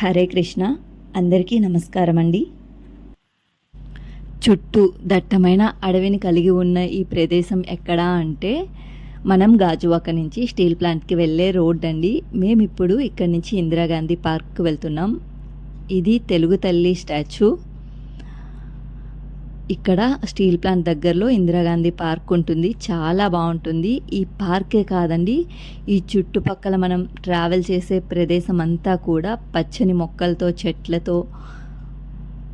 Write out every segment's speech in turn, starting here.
హరే కృష్ణ. అందరికీ నమస్కారం అండి. చుట్టూ దట్టమైన అడవిని కలిగి ఉన్న ఈ ప్రదేశం ఎక్కడా అంటే మనం గాజువాక నుంచి స్టీల్ ప్లాంట్కి వెళ్ళే రోడ్ అండి. మేము ఇప్పుడు ఇక్కడి నుంచి ఇందిరాగాంధీ పార్క్కి వెళ్తున్నాం. ఇది తెలుగు తల్లి స్టాచ్యూ. ఇక్కడ స్టీల్ ప్లాంట్ దగ్గరలో ఇందిరాగాంధీ పార్క్ ఉంటుంది. చాలా బాగుంటుంది. ఈ పార్కే కాదండి, ఈ చుట్టుపక్కల మనం ట్రావెల్ చేసే ప్రదేశం అంతా కూడా పచ్చని మొక్కలతో, చెట్లతో,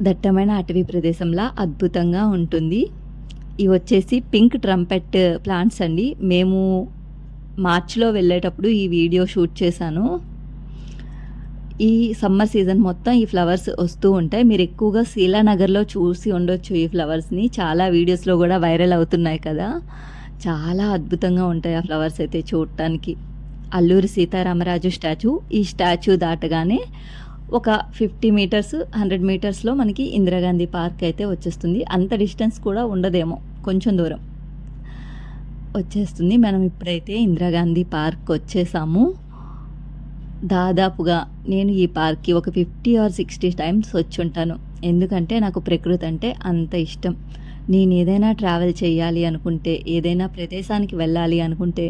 దట్టమైన అటవీ ప్రదేశంలా అద్భుతంగా ఉంటుంది. ఇవి వచ్చేసి పింక్ ట్రంపెట్ ప్లాంట్స్ అండి. మేము మార్చిలో వెళ్ళేటప్పుడు ఈ వీడియో షూట్ చేశాను. ఈ సమ్మర్ సీజన్ మొత్తం ఈ ఫ్లవర్స్ వస్తూ ఉంటాయి. మీరు ఎక్కువగా శీలానగర్లో చూసి ఉండొచ్చు ఈ ఫ్లవర్స్ని. చాలా వీడియోస్లో కూడా వైరల్ అవుతున్నాయి కదా. చాలా అద్భుతంగా ఉంటాయి ఆ ఫ్లవర్స్ అయితే చూడటానికి. అల్లూరి సీతారామరాజు స్టాచ్యూ. ఈ స్టాచ్యూ దాటగానే ఒక 50 మీటర్స్ 100 మీటర్స్లో మనకి ఇందిరాగాంధీ పార్క్ అయితే వచ్చేస్తుంది. అంత డిస్టెన్స్ కూడా ఉండదేమో, కొంచెం దూరం వచ్చేస్తుంది. మనం ఇప్పుడైతే ఇందిరాగాంధీ పార్క్ వచ్చేసాము. దాదాపుగా నేను ఈ పార్క్కి ఒక 50 or 60 టైమ్స్ వచ్చి ఉంటాను. ఎందుకంటే నాకు ప్రకృతి అంటే అంత ఇష్టం. నేను ఏదైనా ట్రావెల్ చేయాలి అనుకుంటే, ఏదైనా ప్రదేశానికి వెళ్ళాలి అనుకుంటే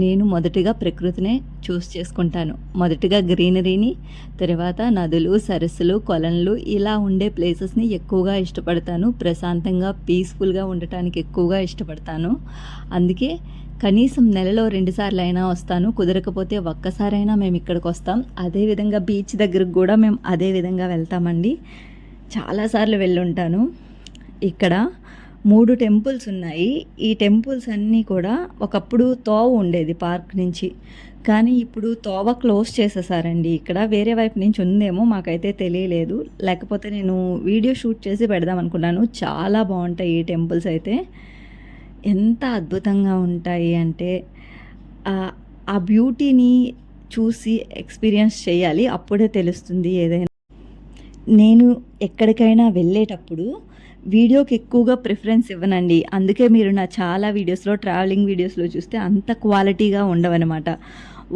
నేను మొదటిగా ప్రకృతినే చూస్ చేసుకుంటాను. మొదటిగా గ్రీనరీని, తర్వాత నదులు, సరస్సులు, కొలన్లు, ఇలా ఉండే ప్లేసెస్ని ఎక్కువగా ఇష్టపడతాను. ప్రశాంతంగా పీస్ఫుల్గా ఉండటానికి ఎక్కువగా ఇష్టపడతాను. అందుకే కనీసం నెలలో 2 సార్లు అయినా వస్తాను. కుదరకపోతే ఒక్కసారైనా మేము ఇక్కడికి వస్తాం. అదేవిధంగా బీచ్ దగ్గరకు కూడా మేము అదే విధంగా వెళ్తామండి. చాలాసార్లు వెళ్ళుంటాను. ఇక్కడ 3 టెంపుల్స్ ఉన్నాయి. ఈ టెంపుల్స్ అన్నీ కూడా ఒకప్పుడు తోవ ఉండేది పార్క్ నుంచి, కానీ ఇప్పుడు తోవ క్లోజ్ చేసేసారండి. ఇక్కడ వేరే వైపు నుంచి ఉందేమో, మాకైతే తెలియలేదు. లేకపోతే నేను వీడియో షూట్ చేసి పెడదాం అనుకున్నాను. చాలా బాగుంటాయి ఈ టెంపుల్స్ అయితే. ఎంత అద్భుతంగా ఉంటాయి అంటే ఆ బ్యూటీని చూసి ఎక్స్పీరియన్స్ చేయాలి, అప్పుడే తెలుస్తుంది ఏదైనా. నేను ఎక్కడికైనా వెళ్ళేటప్పుడు వీడియోకి ఎక్కువగా ప్రిఫరెన్స్ ఇవ్వనండి. అందుకే మీరు నా చాలా వీడియోస్లో, ట్రావెలింగ్ వీడియోస్లో చూస్తే అంత క్వాలిటీగా ఉండవన్నమాట.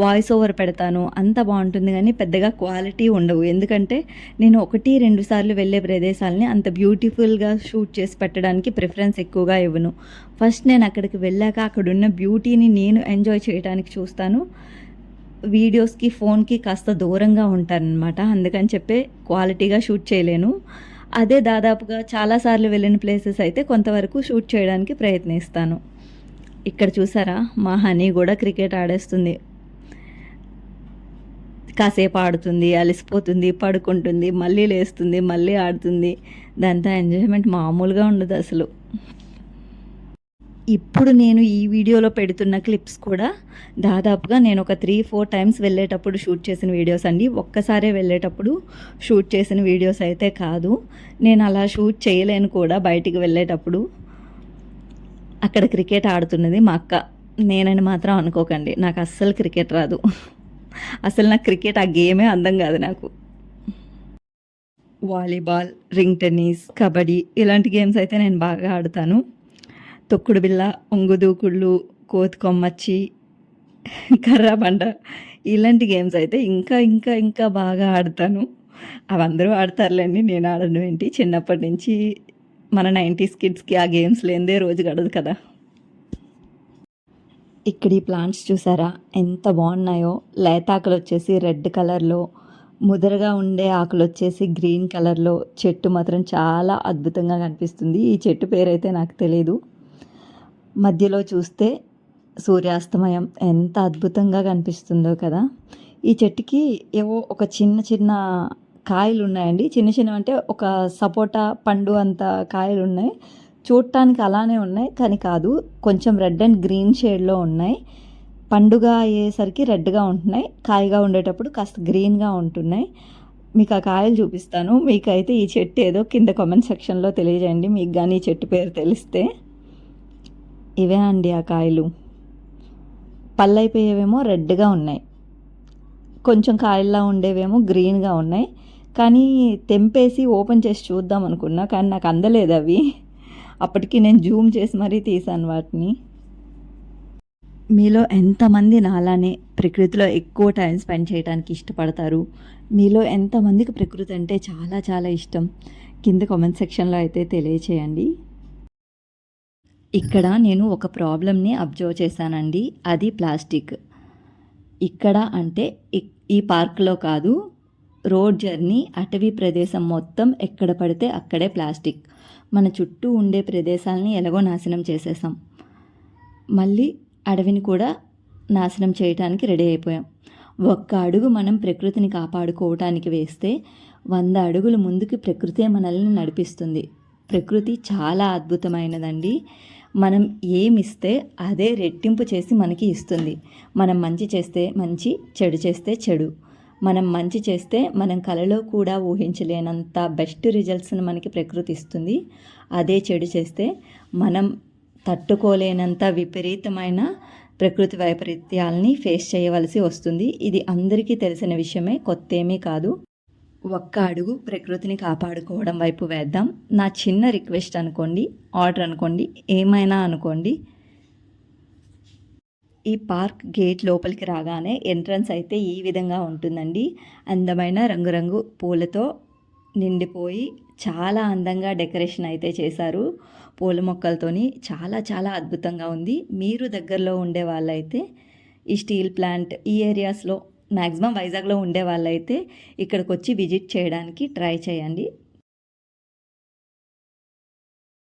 వాయిస్ ఓవర్ పెడతాను, అంత బాగుంటుంది, కానీ పెద్దగా క్వాలిటీ ఉండవు. ఎందుకంటే నేను 1-2 సార్లు వెళ్ళే ప్రదేశాలని అంత బ్యూటిఫుల్గా షూట్ చేసి పెట్టడానికి ప్రిఫరెన్స్ ఎక్కువగా ఇవ్వను. ఫస్ట్ నేను అక్కడికి వెళ్ళాక అక్కడున్న బ్యూటీని నేను ఎంజాయ్ చేయడానికి చూస్తాను. వీడియోస్కి, ఫోన్కి కాస్త దూరంగా ఉంటానన్నమాట. అందుకని చెప్పే క్వాలిటీగా షూట్ చేయలేను. అదే దాదాపుగా చాలాసార్లు వెళ్ళిన ప్లేసెస్ అయితే కొంతవరకు షూట్ చేయడానికి ప్రయత్నిస్తాను. ఇక్కడ చూసారా, మా హనీ కూడా క్రికెట్ ఆడేస్తుంది. కాసేపు ఆడుతుంది, అలసిపోతుంది, పడుకుంటుంది, మళ్ళీ లేస్తుంది, మళ్ళీ ఆడుతుంది. దాంతో ఎంజాయ్మెంట్ మామూలుగా ఉండదు అసలు. ఇప్పుడు నేను ఈ వీడియోలో పెడుతున్న క్లిప్స్ కూడా దాదాపుగా నేను ఒక 3-4 టైమ్స్ వెళ్ళేటప్పుడు షూట్ చేసిన వీడియోస్ అండి. ఒక్కసారే వెళ్ళేటప్పుడు షూట్ చేసిన వీడియోస్ అయితే కాదు. నేను అలా షూట్ చేయలేను కూడా బయటికి వెళ్ళేటప్పుడు. అక్కడ క్రికెట్ ఆడుతున్నది మా అక్క. నేనని మాత్రం అనుకోకండి, నాకు అస్సలు క్రికెట్ రాదు. అసలు నాకు క్రికెట్ ఆ గేమే అందం కాదు నాకు. వాలీబాల్, రింగ్ టెన్నిస్, కబడ్డీ ఇలాంటి గేమ్స్ అయితే నేను బాగా ఆడతాను. తొక్కుడు బిళ్ళ, ఒంగుదూకుళ్ళు, కోతి కొమ్మచ్చి, కర్రా బండ ఇలాంటి గేమ్స్ అయితే ఇంకా ఇంకా ఇంకా బాగా ఆడతాను. అవి అందరూ ఆడతారులేండి, నేను ఆడడం ఏంటి. చిన్నప్పటి నుంచి మన 90s కిడ్స్కి ఆ గేమ్స్ లేనిదే రోజు గడదు కదా. ఇక్కడ ఈ ప్లాంట్స్ చూసారా ఎంత బాగున్నాయో. లేత ఆకులు వచ్చేసి రెడ్ కలర్లో, ముదరగా ఉండే ఆకులు వచ్చేసి గ్రీన్ కలర్లో. చెట్టు మాత్రం చాలా అద్భుతంగా కనిపిస్తుంది. ఈ చెట్టు పేరైతే నాకు తెలీదు. మధ్యలో చూస్తే సూర్యాస్తమయం ఎంత అద్భుతంగా కనిపిస్తుందో కదా. ఈ చెట్టుకి ఏవో ఒక చిన్న చిన్న కాయలు ఉన్నాయండి. చిన్న చిన్న అంటే ఒక సపోటా పండు అంత కాయలు ఉన్నాయి. చూడటానికి అలానే ఉన్నాయి, కానీ కాదు, కొంచెం రెడ్ అండ్ గ్రీన్ షేడ్లో ఉన్నాయి. పండుగ అయ్యేసరికి రెడ్గా ఉంటున్నాయి, కాయగా ఉండేటప్పుడు కాస్త గ్రీన్గా ఉంటున్నాయి. మీకు ఆ కాయలు చూపిస్తాను. మీకైతే ఈ చెట్టు ఏదో కింద కామెంట్ సెక్షన్లో తెలియజేయండి, మీకు కానీ ఈ చెట్టు పేరు తెలిస్తే. ఇవే అండి ఆ కాయలు. పళ్ళు అయిపోయేవేమో రెడ్గా ఉన్నాయి, కొంచెం కాయల్లా ఉండేవేమో గ్రీన్గా ఉన్నాయి. కానీ తెంపేసి ఓపెన్ చేసి చూద్దాం అనుకున్నా, కానీ నాకు అందలేదు అవి. అప్పటికి నేను జూమ్ చేసి మరీ తీసాను వాటిని. మీలో ఎంతమంది నాలానే ప్రకృతిలో ఎక్కువ టైం స్పెండ్ చేయడానికి ఇష్టపడతారు? మీలో ఎంతమందికి ప్రకృతి అంటే చాలా చాలా ఇష్టం? కింద కామెంట్ సెక్షన్‌లో అయితే తెలియచేయండి. ఇక్కడ నేను ఒక ప్రాబ్లమ్‌ని అబ్జర్వ్ చేశానండి. అది ప్లాస్టిక్. ఇక్కడ అంటే ఈ పార్క్‌లో కాదు, రోడ్ జర్నీ, అటవీ ప్రదేశం మొత్తం ఎక్కడ పడితే అక్కడే ప్లాస్టిక్. మన చుట్టూ ఉండే ప్రదేశాలని ఎలాగో నాశనం చేసేసాం. మళ్ళీ అడవిని కూడా నాశనం చేయటానికి రెడీ అయిపోయాం. ఒక్క అడుగు మనం ప్రకృతిని కాపాడుకోవటానికి వేస్తే 100 అడుగులు ముందుకు ప్రకృతే మనల్ని నడిపిస్తుంది. ప్రకృతి చాలా అద్భుతమైనదండి. మనం ఏమిస్తే అదే రెట్టింపు చేసి మనకి ఇస్తుంది. మనం మంచి చేస్తే మంచి, చెడు చేస్తే చెడు. మనం మంచి చేస్తే మనం కలలో కూడా ఊహించలేనంత బెస్ట్ రిజల్ట్స్ని మనకి ప్రకృతి ఇస్తుంది. అదే చెడు చేస్తే మనం తట్టుకోలేనంత విపరీతమైన ప్రకృతి వైపరీత్యాలని ఫేస్ చేయవలసి వస్తుంది. ఇది అందరికీ తెలిసిన విషయమే, కొత్తేమీ కాదు. ఒక్క అడుగు ప్రకృతిని కాపాడుకోవడం వైపు వేద్దాం. నా చిన్న రిక్వెస్ట్ అనుకోండి, ఆర్డర్ అనుకోండి, ఏమైనా అనుకోండి. ఈ పార్క్ గేట్ లోపలికి రాగానే ఎంట్రన్స్ అయితే ఈ విధంగా ఉంటుందండి. అందమైన రంగురంగు పూలతో నిండిపోయి చాలా అందంగా డెకరేషన్ అయితే చేశారు. పూల మొక్కలతోని చాలా చాలా అద్భుతంగా ఉంది. మీరు దగ్గరలో ఉండే వాళ్ళైతే ఈ స్టీల్ ప్లాంట్ ఈ ఏరియాస్లో మ్యాక్సిమం వైజాగ్లో ఉండే వాళ్ళైతే ఇక్కడికి వచ్చి విజిట్ చేయడానికి ట్రై చేయండి.